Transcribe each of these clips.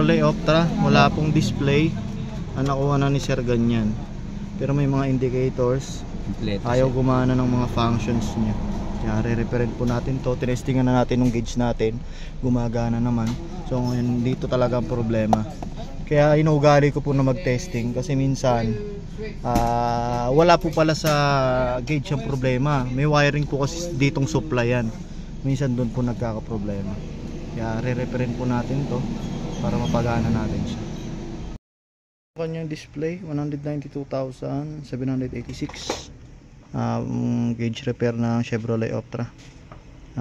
Chevrolet Optra, wala pong display. Ang nakuha na ni Sir ganyan. Pero may mga indicators. Ayaw gumana ng mga functions niya. Kaya re-referent po natin to. Tinestingan na natin yung gauge natin. Gumagana naman. So ngayon dito talaga ang problema. Kaya inuugali ko po na mag-testing. Kasi minsan wala po pala sa gauge ang problema. May wiring po kasi ditong supply yan. Minsan doon po nagkakaproblema. Kaya re-referent po natin to para mapagana natin siya. Kanyang display 192,786. Gauge repair ng Chevrolet Optra.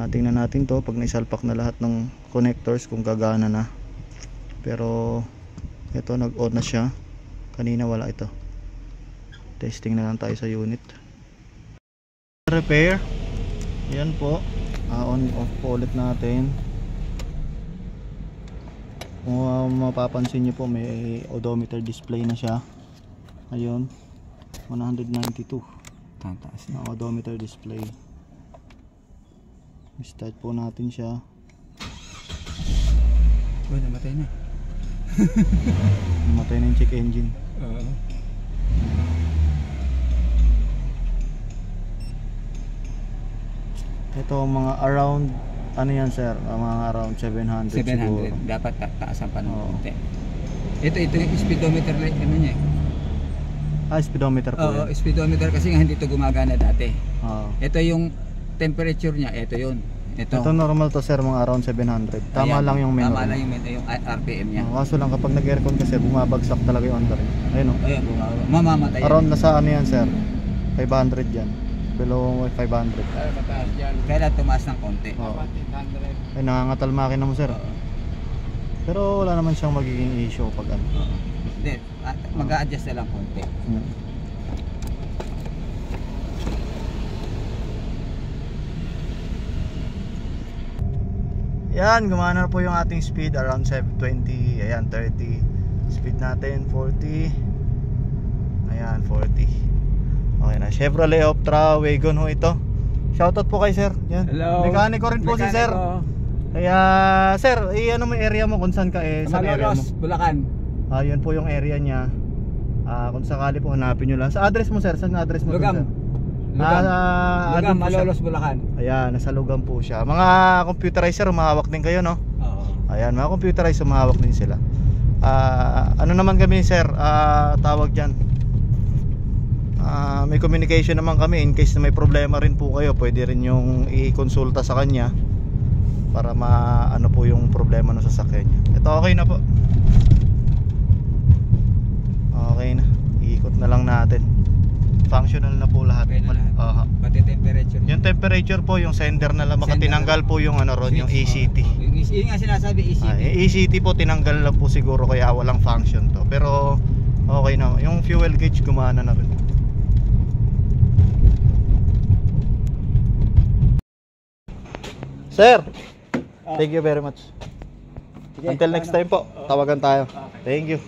Tingnan natin to pag naisalpak na lahat ng connectors kung gagana na. Pero ito nag-on na siya. Kanina wala ito. Testing na lang tayo sa unit. Repair. Yan po. On off po ulit natin. Kung mapapansin nyo po, may odometer display na siya. Ayun, 192. Tataas na odometer display. Start po natin siya. Oh, namatay na. Namatay na yung check engine. Ito mga around ano yan sir? Mga around 700 siguro. Dapat taasan pa ng konti. Ito yung speedometer light ano niya. Speedometer po. Oo, speedometer kasi nga hindi ito gumagana dati. Ito yung temperature niya, ito yun. Ito normal to sir, mga around 700. Tama lang yung menu. Tama lang yung RPM niya. Kaso lang kapag nag-aircon kasi bumabagsak talaga yung under. Ayun o. Ayun, mamamatay. Around na sa ano yan sir? 500 yan. Below 500. Kaya tumaas ng konti. Ay nangangatal makina mo sir. Pero wala naman siyang magiging issue pag ano. Hindi, mag-a-adjust na lang konti. Yan, gumana na po yung ating speed around 720. Ayan, 30. Speed natin 40. Ayan, 40. Okay na, Chevrolet Optra Wagon ho ito. Shoutout po kay sir. Yan. Hello. Mekaniko rin po si sir. Kaya sir, ano mo area mo kung saan ka saan area mo? Bulacan. Yun po yung area niya. Kung sakali po hanapin nyo lang. Sa address mo sir, saan address mo? Lugam. Lugam, Malolos, Bulacan. Ayan, nasa Lugam po siya. Mga computerizer, umahawak din kayo no? Oo. Ayan, mga computerizer, umahawak din sila. Ano naman kami sir, tawag dyan. May communication naman kami in case na may problema rin po kayo, pwede rin yung i-consulta sa kanya para ano po yung problema ng sasakyan niya. Ito okay na po. Okay na. Iikot na lang natin. Functional na po lahat. Okay na lahat. Pati temperature. Yung temperature po, yung sender na lang, baka tinanggal po yung ano ron, yung ECT. Yung nga sinasabi ECT. ECT po tinanggal lang po siguro kaya walang function to. Pero okay na. Yung fuel gauge gumana na rin. Sir, thank you very much. Until next time po, tawagan tayo. Thank you.